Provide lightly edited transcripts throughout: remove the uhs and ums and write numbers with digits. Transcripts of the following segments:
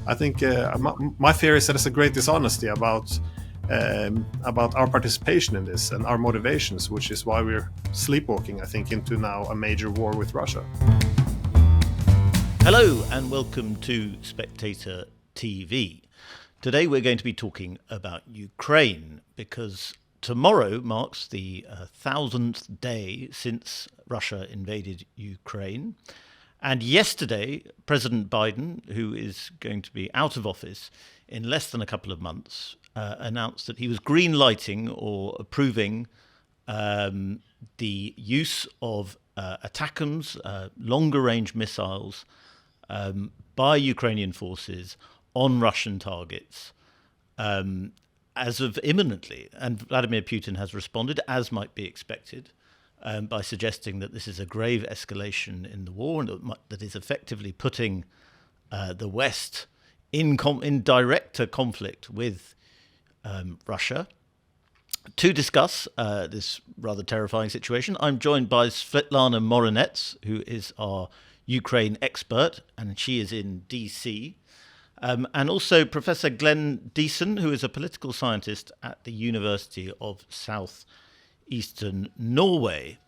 I think my fear is that there's a great dishonesty about our participation in this and our motivations, which is why we're sleepwalking, I think, into now a major war with Russia. Hello and welcome to Spectator TV. Today we're going to be talking about Ukraine because tomorrow marks the 1000th day since Russia invaded Ukraine. And yesterday, President Biden, who is going to be out of office in less than a couple of months, announced that he was green-lighting or approving the use of ATACMS, longer-range missiles, by Ukrainian forces on Russian targets as of imminently. And Vladimir Putin has responded, as might be expected, by suggesting that this is a grave escalation in the war and that is effectively putting the West in direct conflict with Russia. To discuss this rather terrifying situation, I'm joined by Svitlana Morenets, who is our Ukraine expert, and she is in DC. And also Professor Glenn Diesen, who is a political scientist at the University of Southeastern Norway.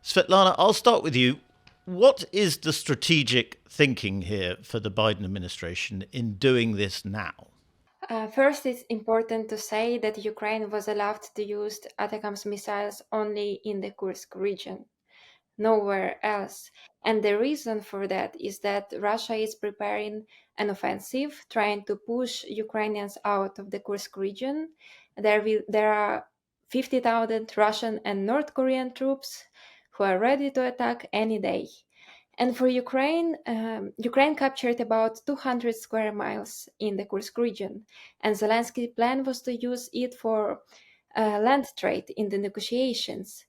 Svitlana, I'll start with you. What is the strategic thinking here for the Biden administration in doing this now? First, it's important to say that Ukraine was allowed to use ATACMS missiles only in the Kursk region, nowhere else. And the reason for that is that Russia is preparing an offensive, trying to push Ukrainians out of the Kursk region. There are 50,000 Russian and North Korean troops who are ready to attack any day. And for Ukraine, Ukraine captured about 200 square miles in the Kursk region. And Zelensky's plan was to use it for land trade in the negotiations.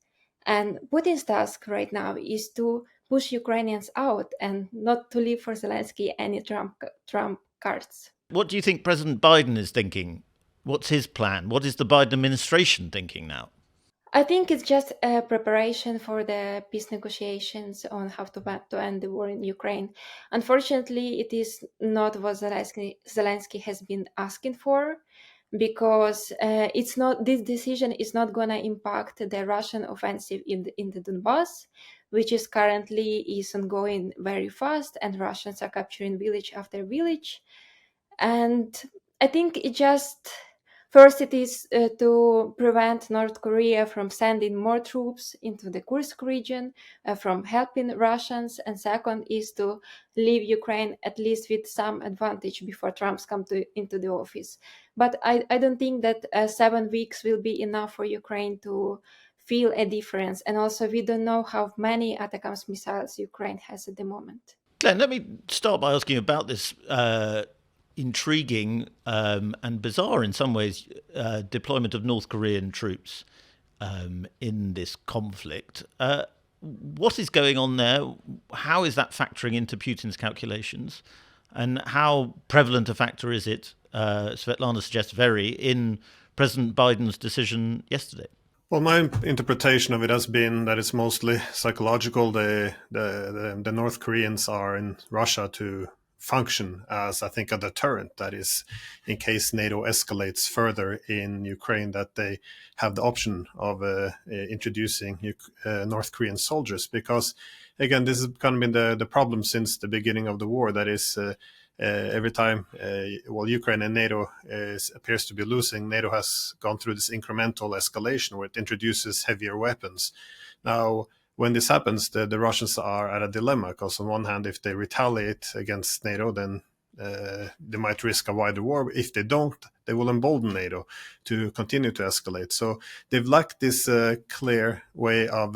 And Putin's task right now is to push Ukrainians out and not to leave for Zelensky any Trump cards. What do you think President Biden is thinking? What's his plan? What is the Biden administration thinking now? I think it's just a preparation for the peace negotiations on how to end the war in Ukraine. Unfortunately, it is not what Zelensky has been asking for, because it's not. This decision is not going to impact the Russian offensive in the Donbass, which is currently ongoing very fast, and Russians are capturing village after village. And I think it just. First, it is to prevent North Korea from sending more troops into the Kursk region, from helping Russians. And second is to leave Ukraine at least with some advantage before Trump comes into the office. But I don't think that 7 weeks will be enough for Ukraine to feel a difference. And also, we don't know how many ATACMS missiles Ukraine has at the moment. Glenn, let me start by asking about this intriguing and bizarre in some ways deployment of North Korean troops in this conflict. What is going on there? How is that factoring into Putin's calculations? And how prevalent a factor is it, Svitlana suggests very, in President Biden's decision yesterday? Well, my interpretation of it has been that it's mostly psychological. The North Koreans are in Russia to function as, I think, a deterrent. That is, in case NATO escalates further in Ukraine, that they have the option of introducing North Korean soldiers. Because, again, this has kind of been the problem since the beginning of the war. That is, every time, Ukraine and NATO appears to be losing, NATO has gone through this incremental escalation where it introduces heavier weapons. Now, when this happens, the Russians are at a dilemma, because on one hand, if they retaliate against NATO, then they might risk a wider war. If they don't, they will embolden NATO to continue to escalate. So they've lacked this clear way of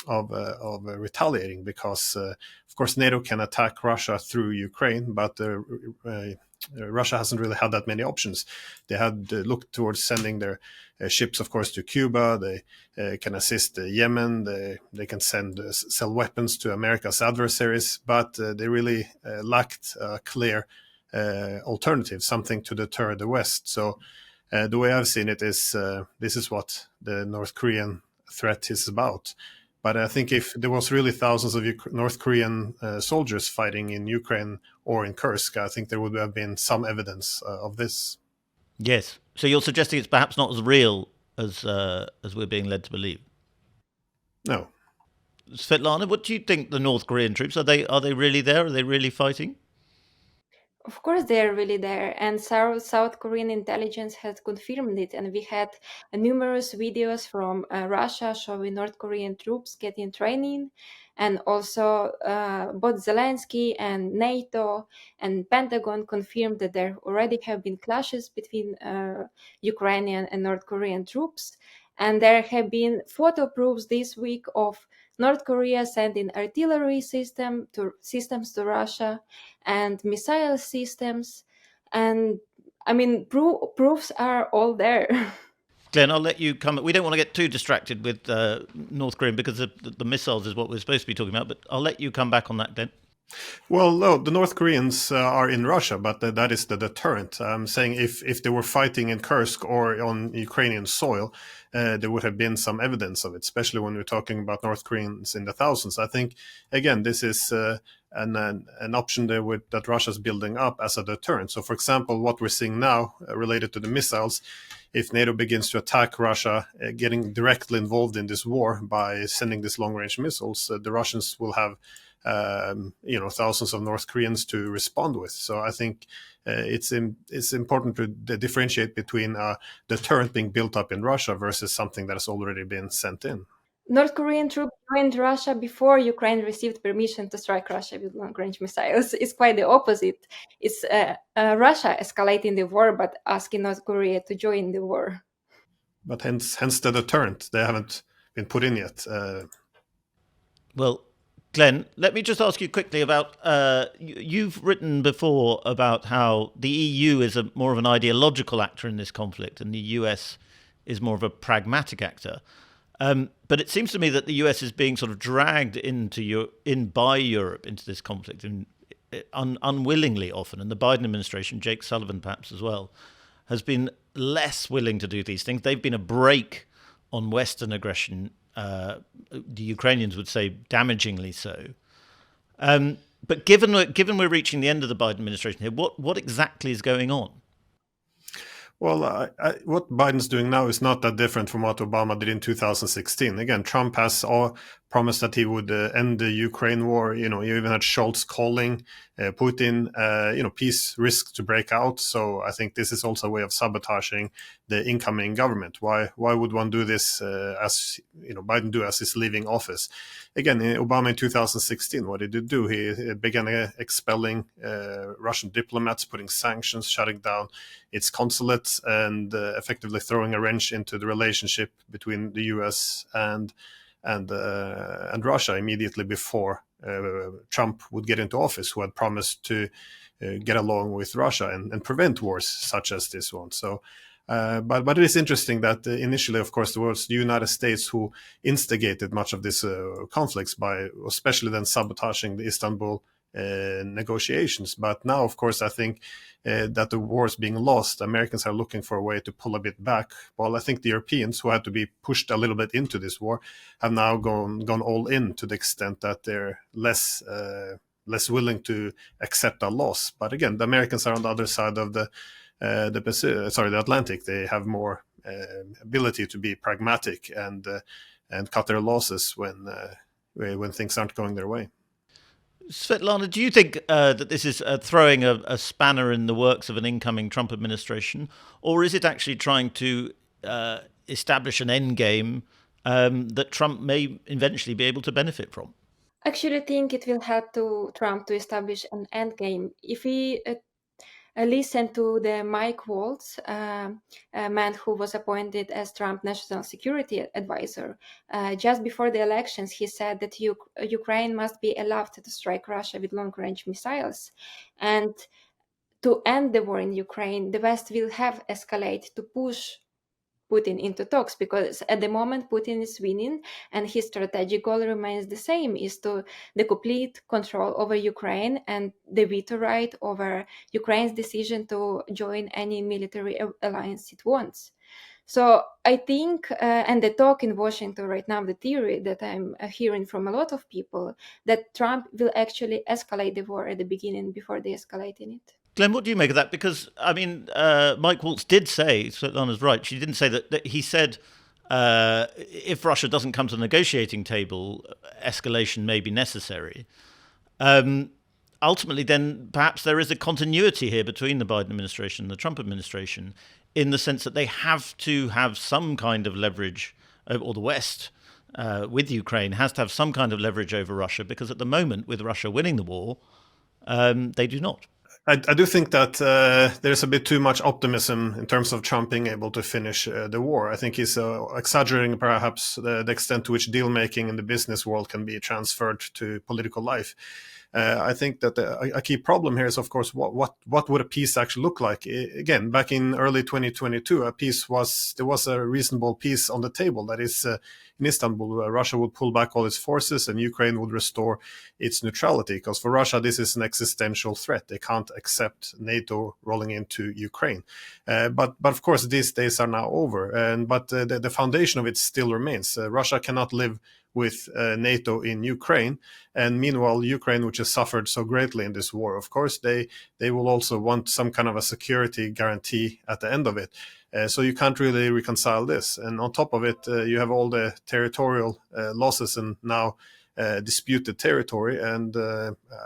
retaliating, because, of course, NATO can attack Russia through Ukraine, but Russia hasn't really had that many options. They had looked towards sending their ships, of course, to Cuba. They can assist Yemen. They can sell weapons to America's adversaries, but they really lacked a clear alternative, something to deter the West. So the way I've seen it is this is what the North Korean threat is about. But I think if there was really thousands of North Korean soldiers fighting in Ukraine or in Kursk, I think there would have been some evidence of this. Yes. So you're suggesting it's perhaps not as real as we're being led to believe. No. Svetlana, what do you think? The North Korean troops, are they really there? Are they really fighting? Of course, they're really there, and South Korean intelligence has confirmed it. And we had numerous videos from Russia showing North Korean troops getting training, and also both Zelensky and NATO and Pentagon confirmed that there already have been clashes between Ukrainian and North Korean troops. And there have been photo proofs this week of North Korea sending artillery systems to Russia and missile systems. And I mean, proofs are all there. Glenn, I'll let you come. We don't want to get too distracted with North Korea because the missiles is what we're supposed to be talking about, but I'll let you come back on that, Glenn. Well, no, the North Koreans are in Russia, but that is the deterrent. I'm saying if they were fighting in Kursk or on Ukrainian soil, there would have been some evidence of it, especially when we're talking about North Koreans in the thousands. I think, again, this is an option that Russia's building up as a deterrent. So, for example, what we're seeing now related to the missiles, if NATO begins to attack Russia, getting directly involved in this war by sending these long-range missiles, the Russians will have thousands of North Koreans to respond with. So I think it's important to differentiate between a deterrent being built up in Russia versus something that has already been sent in. North Korean troops joined Russia before Ukraine received permission to strike Russia with long-range missiles. It's quite the opposite. It's Russia escalating the war, but asking North Korea to join the war. But hence the deterrent. They haven't been put in yet. Well, Glenn, let me just ask you quickly about, you've written before about how the EU is more of an ideological actor in this conflict and the US is more of a pragmatic actor. But it seems to me that the US is being sort of dragged by Europe into this conflict, unwillingly often. And the Biden administration, Jake Sullivan perhaps as well, has been less willing to do these things. They've been a brake on Western aggression. The Ukrainians would say damagingly so. But given we're reaching the end of the Biden administration here, what exactly is going on? Well, what Biden's doing now is not that different from what Obama did in 2016. Again, Trump has promised that he would end the Ukraine war. You even had Scholz calling Putin. Peace risks to break out. So I think this is also a way of sabotaging the incoming government. Why would one do this as Biden do as he's leaving office? Again, Obama in 2016, what did he do? He began expelling Russian diplomats, putting sanctions, shutting down its consulates, and effectively throwing a wrench into the relationship between the U.S. and Russia immediately before Trump would get into office, who had promised to get along with Russia and prevent wars such as this one. So. But it is interesting that initially, of course, it was the United States who instigated much of these conflicts by especially then sabotaging the Istanbul negotiations. But now, of course, I think that the war is being lost. Americans are looking for a way to pull a bit back. Well, I think the Europeans, who had to be pushed a little bit into this war, have now gone all in to the extent that they're less willing to accept a loss. But again, the Americans are on the other side of the Atlantic. They have more ability to be pragmatic and cut their losses when things aren't going their way. Svetlana, do you think that this is throwing a spanner in the works of an incoming Trump administration, or is it actually trying to establish an endgame that Trump may eventually be able to benefit from? I actually think it will help Trump to establish an endgame. If he listen to the Mike Waltz, a man who was appointed as Trump national security advisor. Just before the elections, he said that Ukraine must be allowed to strike Russia with long-range missiles. And to end the war in Ukraine, the West will have escalate to push Putin into talks, because at the moment Putin is winning and his strategic goal remains the same, is to the complete control over Ukraine and the veto right over Ukraine's decision to join any military alliance it wants. So I think, and the talk in Washington right now, the theory that I'm hearing from a lot of people, that Trump will actually escalate the war at the beginning before de-escalating it. Glenn, what do you make of that? Because, I mean, Mike Waltz did say, Svetlana's right, she didn't say that he said if Russia doesn't come to the negotiating table, escalation may be necessary. Ultimately, then, perhaps there is a continuity here between the Biden administration and the Trump administration in the sense that they have to have some kind of leverage, or the West with Ukraine has to have some kind of leverage over Russia, because at the moment, with Russia winning the war, they do not. I do think that there's a bit too much optimism in terms of Trump being able to finish the war. I think he's exaggerating perhaps the extent to which deal making in the business world can be transferred to political life. I think that a key problem here is, of course, what would a peace actually look like? Again, back in early 2022, there was a reasonable peace on the table. That is, in Istanbul, Russia would pull back all its forces and Ukraine would restore its neutrality. Because for Russia, this is an existential threat. They can't accept NATO rolling into Ukraine. But of course, these days are now over. But the foundation of it still remains. Russia cannot live with NATO in Ukraine. And meanwhile, Ukraine, which has suffered so greatly in this war, of course, they will also want some kind of a security guarantee at the end of it. So you can't really reconcile this. And on top of it, you have all the territorial losses and now disputed territory. And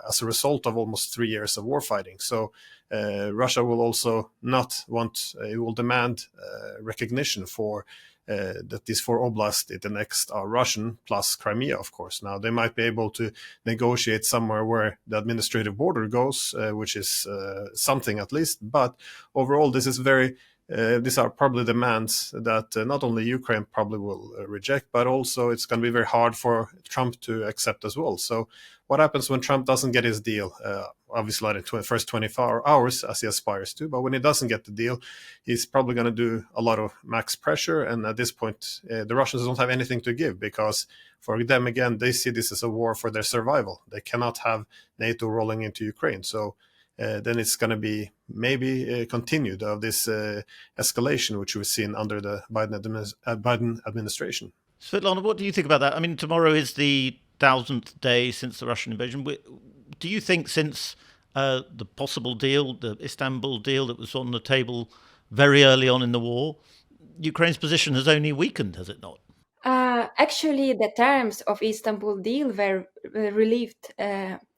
as a result of almost 3 years of war fighting. So Russia will also not want, it will demand recognition for that these 4 oblasts it annexed are Russian, plus Crimea, of course. Now, they might be able to negotiate somewhere where the administrative border goes, which is something at least. But overall, this is these are probably demands that not only Ukraine probably will reject, but also it's going to be very hard for Trump to accept as well. So what happens when Trump doesn't get his deal? Obviously, in the first 24 hours, as he aspires to. But when he doesn't get the deal, he's probably going to do a lot of max pressure. And at this point, the Russians don't have anything to give because for them, again, they see this as a war for their survival. They cannot have NATO rolling into Ukraine. So then it's going to be maybe continued of this escalation, which we've seen under the Biden administration. Svitlana, what do you think about that? I mean, tomorrow is the 1000th day since the Russian invasion. Do you think since the possible deal, the Istanbul deal that was on the table very early on in the war, Ukraine's position has only weakened, has it not? Actually, the terms of Istanbul deal were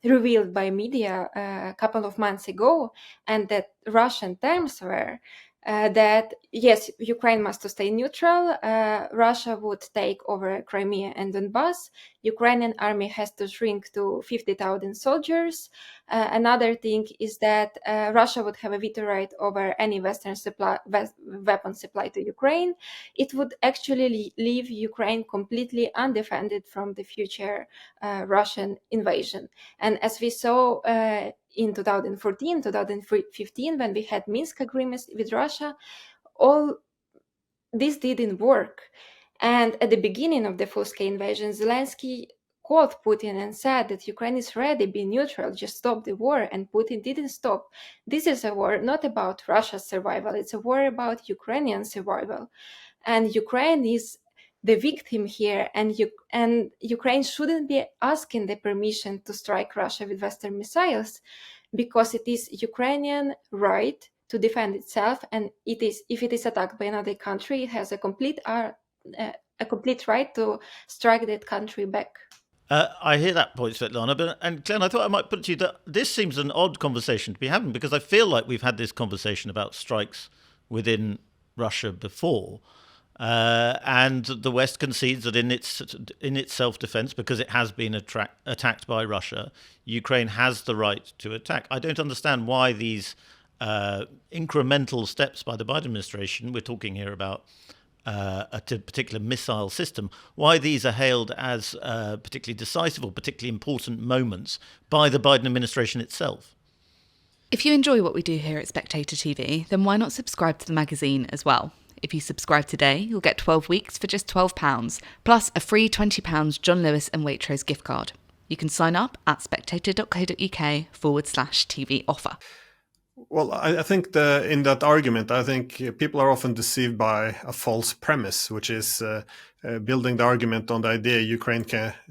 revealed by media a couple of months ago, and that Russian terms were that yes, Ukraine must stay neutral. Russia would take over Crimea and Donbass. Ukrainian army has to shrink to 50,000 soldiers. Another thing is that Russia would have a veto right over any Western weapon supply to Ukraine. It would actually leave Ukraine completely undefended from the future Russian invasion. And as we saw in 2014, 2015, when we had Minsk agreements with Russia, all this didn't work. And at the beginning of the full-scale invasion, Zelensky called Putin and said that Ukraine is ready, be neutral, just stop the war. And Putin didn't stop. This is a war not about Russia's survival. It's a war about Ukrainian survival. And Ukraine is the victim here, and Ukraine shouldn't be asking the permission to strike Russia with Western missiles, because it is Ukrainian right to defend itself, and if it is attacked by another country, it has a complete right to strike that country back. I hear that point, Svetlana, and Glenn, I thought I might put it to you that this seems an odd conversation to be having, because I feel like we've had this conversation about strikes within Russia before. And the West concedes that in its self-defense, because it has been attacked by Russia, Ukraine has the right to attack. I don't understand why these incremental steps by the Biden administration, we're talking here about a particular missile system, why these are hailed as particularly decisive or particularly important moments by the Biden administration itself. If you enjoy what we do here at Spectator TV, then why not subscribe to the magazine as well? If you subscribe today, you'll get 12 weeks for just £12, plus a free £20 John Lewis and Waitrose gift card. You can sign up at spectator.co.uk/TV offer. Well, I think in that argument, I think people are often deceived by a false premise, which is building the argument on the idea Ukraine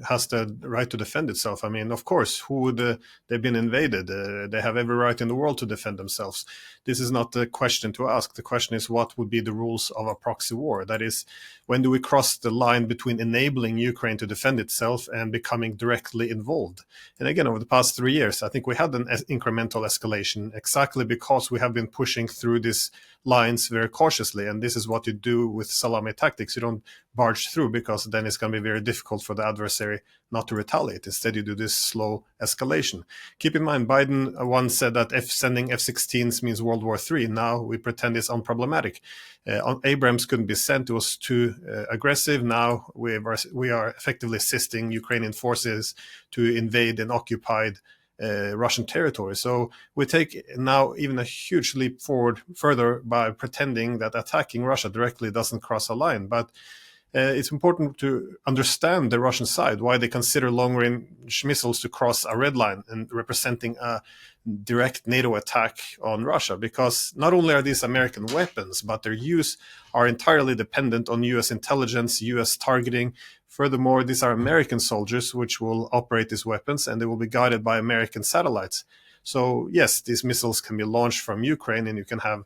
has the right to defend itself. I mean, of course, who would they've been invaded? They have every right in the world to defend themselves. This is not the question to ask. The question is, what would be the rules of a proxy war? That is, when do we cross the line between enabling Ukraine to defend itself and becoming directly involved? And again, over the past 3 years, I think we had an incremental escalation exactly because we have been pushing through these lines very cautiously. And this is what you do with salami tactics. You don't barge through, because then it's going to be very difficult for the adversary not to retaliate. Instead, you do this slow escalation. Keep in mind, Biden once said that sending F-16s means World War III. Now we pretend it's unproblematic. Abrams couldn't be sent. It was too aggressive. Now we are effectively assisting Ukrainian forces to invade an occupied Russian territory. So we take now even a huge leap forward further by pretending that attacking Russia directly doesn't cross a line. But it's important to understand the Russian side, why they consider long-range missiles to cross a red line and representing a direct NATO attack on Russia, because not only are these American weapons, but their use are entirely dependent on US intelligence, US targeting. Furthermore, these are American soldiers which will operate these weapons, and they will be guided by American satellites. So yes, these missiles can be launched from Ukraine, and you can have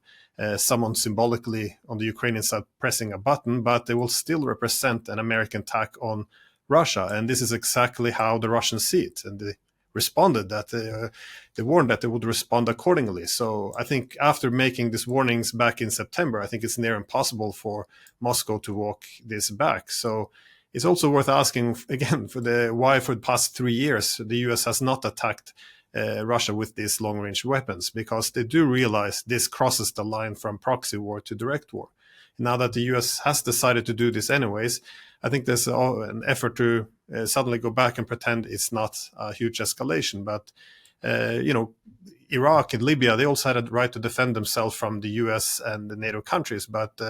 someone symbolically on the Ukrainian side pressing a button, but they will still represent an American attack on Russia. And this is exactly how the Russians see it. And they responded that they warned that they would respond accordingly. So I think after making these warnings back in September, I think it's near impossible for Moscow to walk this back. So it's also worth asking again why for the past 3 years the US has not attacked Russia with these long-range weapons, because they do realize this crosses the line from proxy war to direct war. Now that the US has decided to do this anyways, I think there's an effort to suddenly go back and pretend it's not a huge escalation. But, Iraq and Libya, they also had a right to defend themselves from the US and the NATO countries. But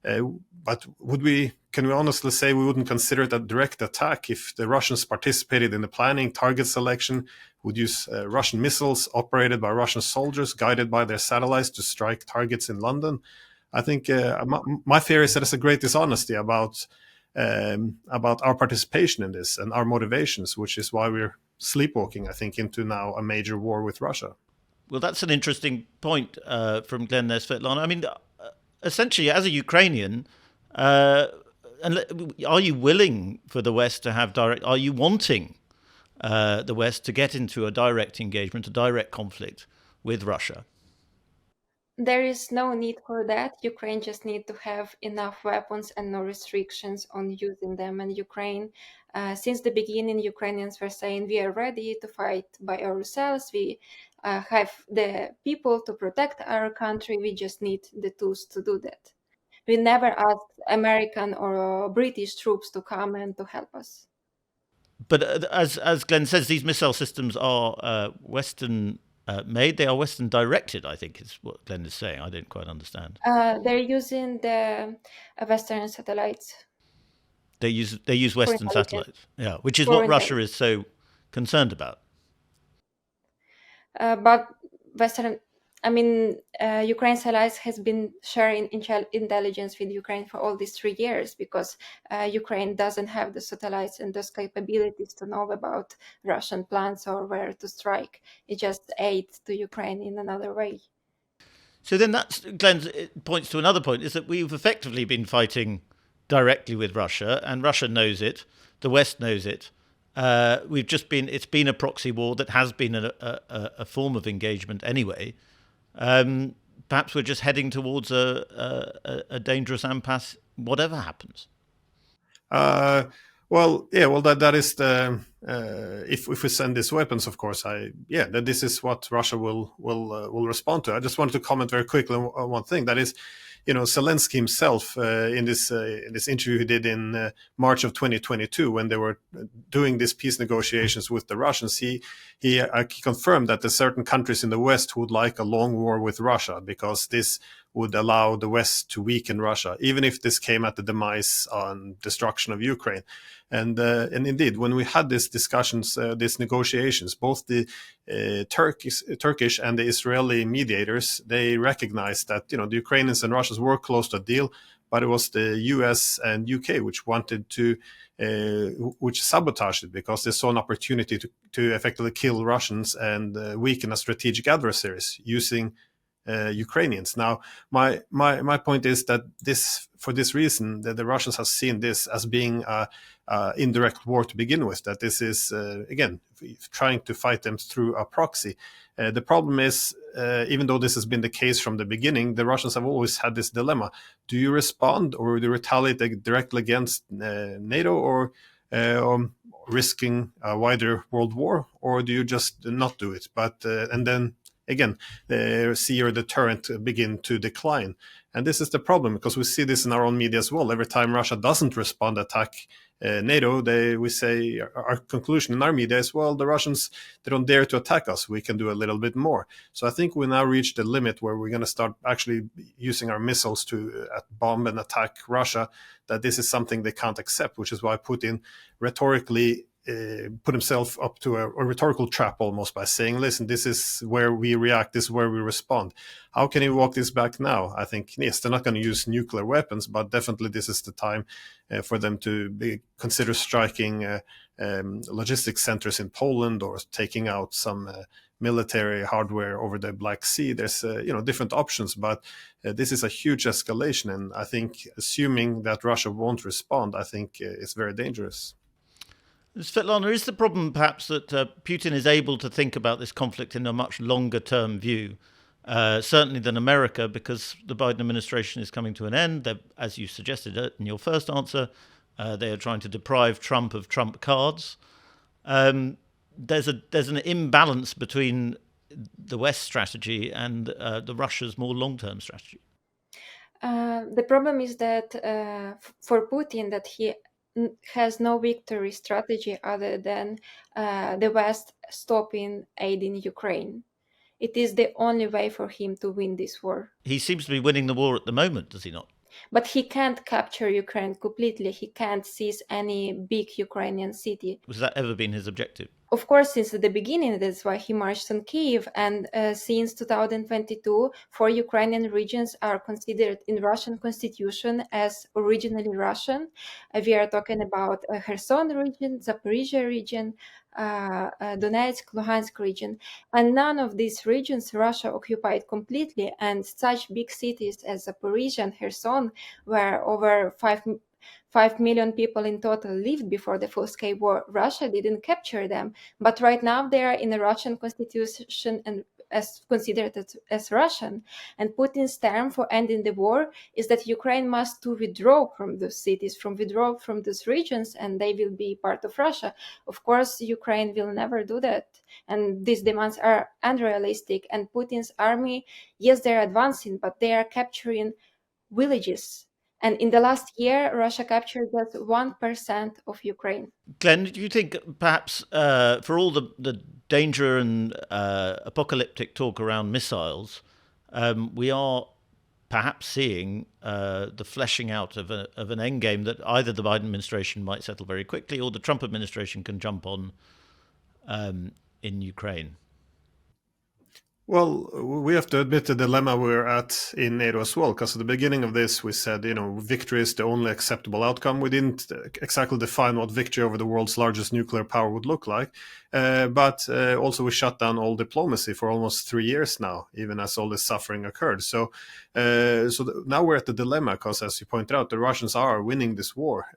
can we honestly say we wouldn't consider it a direct attack if the Russians participated in the planning, target selection, would use Russian missiles operated by Russian soldiers, guided by their satellites to strike targets in London? I think my fear is that it's a great dishonesty about our participation in this and our motivations, which is why we're sleepwalking, I think, into now a major war with Russia. Well, that's an interesting point from Glenn there, Svitlana. I mean, essentially, as a Ukrainian, are you willing for the West to have are you wanting the West to get into a direct engagement, a direct conflict with Russia? There is no need for that. Ukraine just need to have enough weapons and no restrictions on using them. And Ukraine, since the beginning, Ukrainians were saying we are ready to fight by ourselves. We have the people to protect our country. We just need the tools to do that. We never asked American or British troops to come and to help us. But as Glenn says, these missile systems are Western made. They are Western directed, I think is what Glenn is saying. I don't quite understand. They're using the Western satellites. They use Western satellites, yeah, which is what Russia is so concerned about. But Ukraine's allies has been sharing intelligence with Ukraine for all these 3 years, because Ukraine doesn't have the satellites and those capabilities to know about Russian plans or where to strike. It just aids to Ukraine in another way. So then Glenn points to another point, is that we've effectively been fighting directly with Russia, and Russia knows it, the West knows it. It's been a proxy war that has been a form of engagement anyway. Perhaps we're just heading towards a dangerous impasse, whatever happens. That is the if we send these weapons, of course, that this is what Russia will respond to. I just wanted to comment very quickly on one thing. That is, Zelensky himself in this interview he did in March of 2022, when they were doing these peace negotiations with the Russians, he confirmed that there's certain countries in the West who would like a long war with Russia, because this would allow the West to weaken Russia, even if this came at the demise and destruction of Ukraine. And indeed, when we had these discussions, these negotiations, both the Turkish and the Israeli mediators, they recognized that the Ukrainians and Russians were close to a deal, but it was the US and UK which wanted to, which sabotaged it because they saw an opportunity to effectively kill Russians and weaken a strategic adversaries using Ukrainians. Now, my point is that for this reason, that the Russians have seen this as being a indirect war to begin with. That this is again trying to fight them through a proxy. The problem is, even though this has been the case from the beginning, the Russians have always had this dilemma: do you respond or do you retaliate directly against NATO, or risking a wider world war, or do you just not do it? But and then again, see your deterrent begin to decline. And this is the problem, because we see this in our own media as well. Every time Russia doesn't respond, attack NATO, we say, our conclusion in our media is, well, the Russians, they don't dare to attack us. We can do a little bit more. So I think we now reached the limit where we're going to start actually using our missiles to bomb and attack Russia, that this is something they can't accept, which is why Putin rhetorically put himself up to a rhetorical trap almost by saying, listen, this is where we react, this is where we respond. How can he walk this back now? I think, yes, they're not going to use nuclear weapons, but definitely this is the time for them to consider striking logistics centers in Poland, or taking out some military hardware over the Black Sea. There's different options, but this is a huge escalation, and I think assuming that Russia won't respond, I think it's very dangerous. Svitlana, is the problem perhaps that Putin is able to think about this conflict in a much longer term view, certainly than America, because the Biden administration is coming to an end? As you suggested in your first answer, they are trying to deprive Trump of Trump cards. There's an imbalance between the West strategy and the Russia's more long-term strategy. The problem is that for Putin, that he has no victory strategy other than the West stopping aiding Ukraine. It is the only way for him to win this war. He seems to be winning the war at the moment, does he not? But he can't capture Ukraine completely. He can't seize any big Ukrainian city. Has that ever been his objective? Of course, since the beginning, that's why he marched on Kyiv. And since 2022, 4 Ukrainian regions are considered in Russian constitution as originally Russian. We are talking about Kherson region, Zaporizhia region, Donetsk, Luhansk region. And none of these regions Russia occupied completely. And such big cities as Zaporizhia and Kherson, where over 5 million people in total lived before the full-scale war, Russia didn't capture them. But right now they are in the Russian constitution and considered as Russian. And Putin's term for ending the war is that Ukraine must withdraw from those cities, withdraw from those regions, and they will be part of Russia. Of course, Ukraine will never do that. And these demands are unrealistic. And Putin's army, yes, they're advancing, but they are capturing villages. And in the last year, Russia captured just 1% of Ukraine. Glenn, do you think perhaps for all the danger and apocalyptic talk around missiles, we are perhaps seeing the fleshing out of an endgame that either the Biden administration might settle very quickly or the Trump administration can jump on in Ukraine? Well, we have to admit the dilemma we're at in NATO as well, because at the beginning of this, we said, victory is the only acceptable outcome. We didn't exactly define what victory over the world's largest nuclear power would look like. But also we shut down all diplomacy for almost 3 years now, even as all this suffering occurred. So now we're at the dilemma, because as you pointed out, the Russians are winning this war.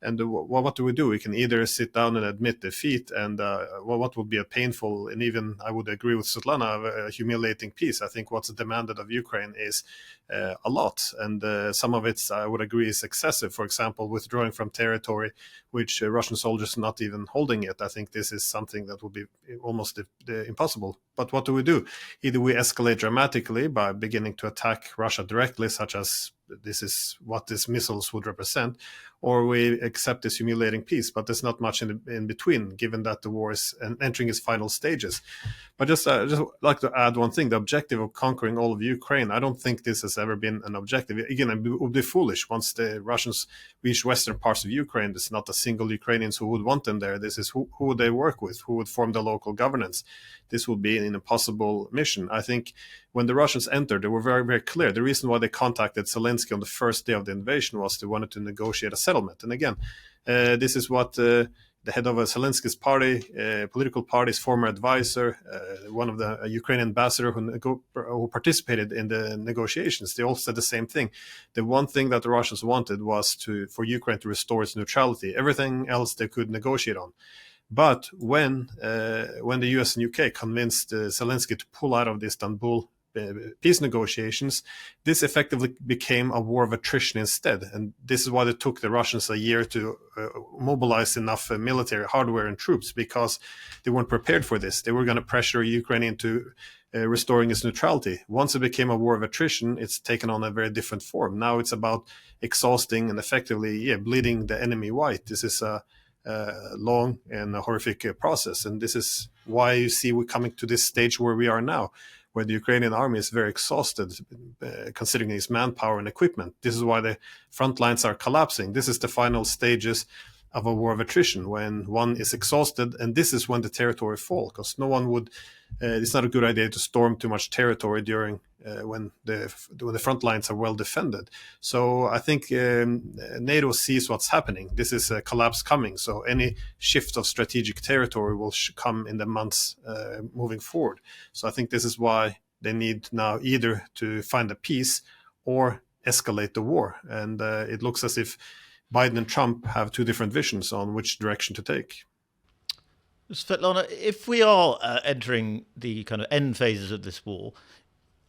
And what do? We can either sit down and admit defeat, and what would be a painful, and even I would agree with Svitlana, a humiliating peace. I think what's demanded of Ukraine is a lot, and some of it, I would agree, is excessive. For example, withdrawing from territory which Russian soldiers are not even holding yet. I think this is something that would be almost impossible But what do? Either we escalate dramatically by beginning to attack Russia directly, such as this is what these missiles would represent, or we accept this humiliating peace. But there's not much in between, given that the war is entering its final stages. But just like to add one thing: the objective of conquering all of Ukraine. I don't think this has ever been an objective. Again, it would be foolish once the Russians reach western parts of Ukraine. There's not a single Ukrainians who would want them there. This is who would they work with? Who would form the local governance? This would be an impossible mission. I think when the Russians entered, they were very, very clear. The reason why they contacted Zelensky on the first day of the invasion was they wanted to negotiate a settlement. And again, this is what the head of Zelensky's party, political party's former advisor, one of the Ukrainian ambassador who participated in the negotiations, they all said the same thing. The one thing that the Russians wanted was for Ukraine to restore its neutrality. Everything else they could negotiate on. But when the US and UK convinced Zelensky to pull out of the Istanbul peace negotiations, this effectively became a war of attrition instead. And this is why it took the Russians a year to mobilize enough military hardware and troops, because they weren't prepared for this. They were going to pressure Ukraine into restoring its neutrality. Once it became a war of attrition, it's taken on a very different form. Now it's about exhausting and effectively bleeding the enemy white. This is a long and a horrific process. And this is why you see we're coming to this stage where we are now, where the Ukrainian army is very exhausted, considering its manpower and equipment. This is why the front lines are collapsing. This is the final stages of a war of attrition, when one is exhausted, and this is when the territory falls, because no one would. It's not a good idea to storm too much territory during when the front lines are well defended. So I think NATO sees what's happening. This is a collapse coming. So any shift of strategic territory will come in the months moving forward. So I think this is why they need now either to find a peace or escalate the war. And it looks as if Biden and Trump have two different visions on which direction to take. Svitlana, if we are entering the kind of end phases of this war,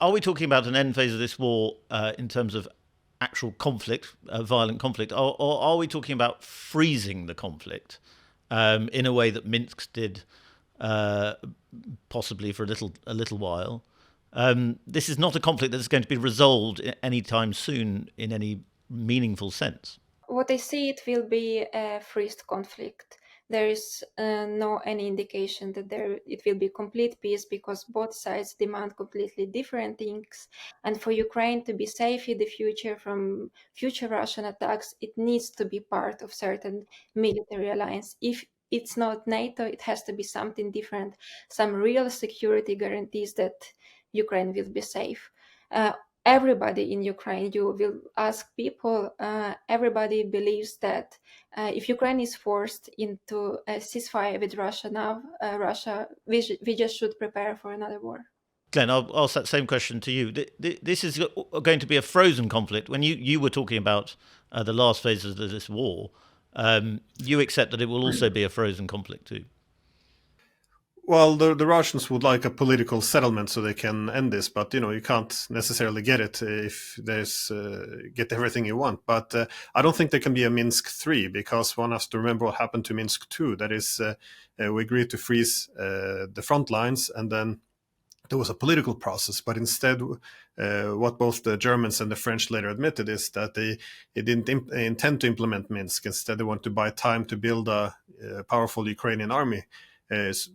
are we talking about an end phase of this war in terms of actual conflict, violent conflict, or are we talking about freezing the conflict in a way that Minsk did possibly for a little while? This is not a conflict that is going to be resolved anytime soon in any meaningful sense. What I see, it will be a freezed conflict. There is no any indication that it will be complete peace, because both sides demand completely different things. And for Ukraine to be safe in the future from future Russian attacks, it needs to be part of certain military alliance. If it's not NATO, it has to be something different, some real security guarantees that Ukraine will be safe. Everybody in Ukraine, you will ask people, everybody believes that if Ukraine is forced into a ceasefire with Russia now, we just should prepare for another war. Glenn, I'll ask that same question to you. This is going to be a frozen conflict. When you were talking about the last phases of this war, you accept that it will also be a frozen conflict too. Well, the Russians would like a political settlement so they can end this, but you can't necessarily get it if there's get everything you want. But I don't think there can be a Minsk 3, because one has to remember what happened to Minsk 2. That is, we agreed to freeze the front lines, and then there was a political process. But instead, what both the Germans and the French later admitted is that they didn't intend to implement Minsk. Instead, they want to buy time to build a powerful Ukrainian army.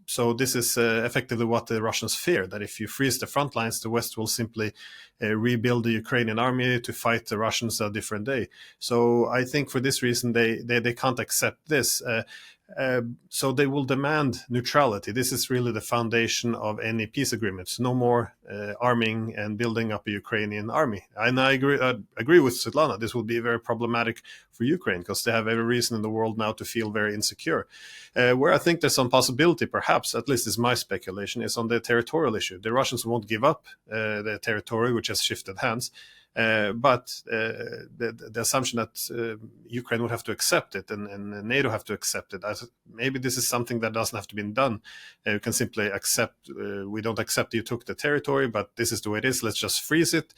So this is effectively what the Russians fear, that if you freeze the front lines, the West will simply rebuild the Ukrainian army to fight the Russians a different day. So I think for this reason, they can't accept this. So they will demand neutrality. This is really the foundation of any peace agreements. No more arming and building up a Ukrainian army. And I agree with Svitlana. This will be very problematic for Ukraine, because they have every reason in the world now to feel very insecure. Where I think there's some possibility, perhaps, at least is my speculation, is on the territorial issue. The Russians won't give up the territory, which has shifted hands. But the assumption that Ukraine would have to accept it and NATO have to accept it, maybe this is something that doesn't have to be done. You can simply accept, we don't accept you took the territory, but this is the way it is, let's just freeze it.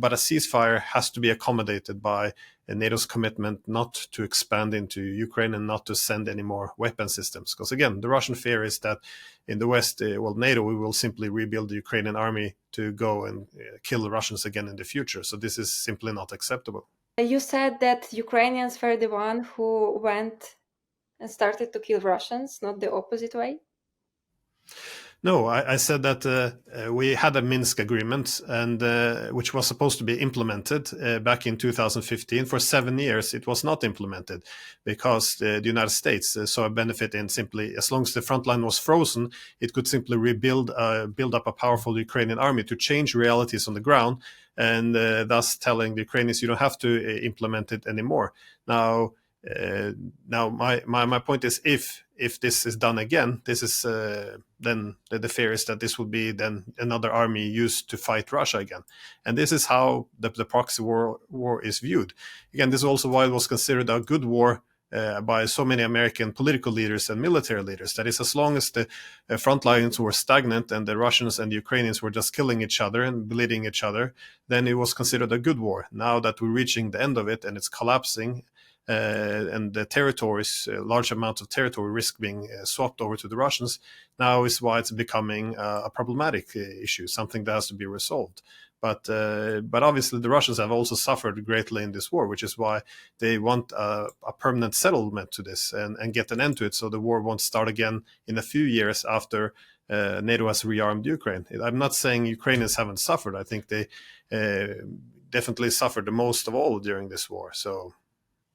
but a ceasefire has to be accommodated by NATO's commitment not to expand into Ukraine and not to send any more weapon systems. Because again, the Russian fear is that in the West, NATO, we will simply rebuild the Ukrainian army to go and kill the Russians again in the future. So this is simply not acceptable. You said that Ukrainians were the one who went and started to kill Russians, not the opposite way? No, I said that we had a Minsk agreement, and which was supposed to be implemented back in 2015. For 7 years, it was not implemented because the United States saw a benefit in simply, as long as the front line was frozen, it could simply build up a powerful Ukrainian army to change realities on the ground, and thus telling the Ukrainians, you don't have to implement it anymore. Now, my point is, if this is done again, this is then the fear is that this will be then another army used to fight Russia again, and this is how the proxy war is viewed. Again, this is also why it was considered a good war by so many American political leaders and military leaders. That is, as long as the front lines were stagnant and the Russians and the Ukrainians were just killing each other and bleeding each other, then it was considered a good war. Now that we're reaching the end of it and it's collapsing, and the territories, large amounts of territory risk being swapped over to the Russians, now is why it's becoming a problematic issue, something that has to be resolved. But obviously the Russians have also suffered greatly in this war, which is why they want a permanent settlement to this and get an end to it, so the war won't start again in a few years after NATO has rearmed Ukraine. I'm not saying Ukrainians haven't suffered. I think they definitely suffered the most of all during this war. So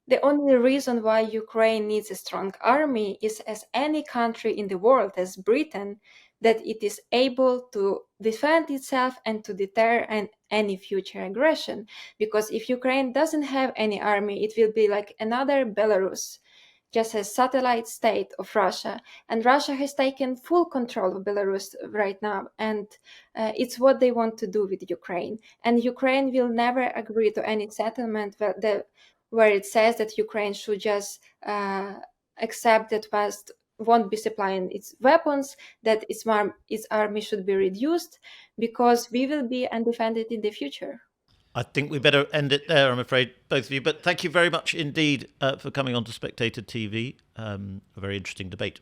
the only reason why Ukraine needs a strong army is, as any country in the world, as Britain, that it is able to defend itself and to deter any future aggression. Because if Ukraine doesn't have any army, it will be like another Belarus, just a satellite state of Russia. And Russia has taken full control of Belarus right now. And it's what they want to do with Ukraine. And Ukraine will never agree to any settlement where it says that Ukraine should just accept that West won't be supplying its weapons, that its army should be reduced, because we will be undefended in the future. I think we better end it there, I'm afraid, both of you. But thank you very much indeed for coming on to Spectator TV. A very interesting debate.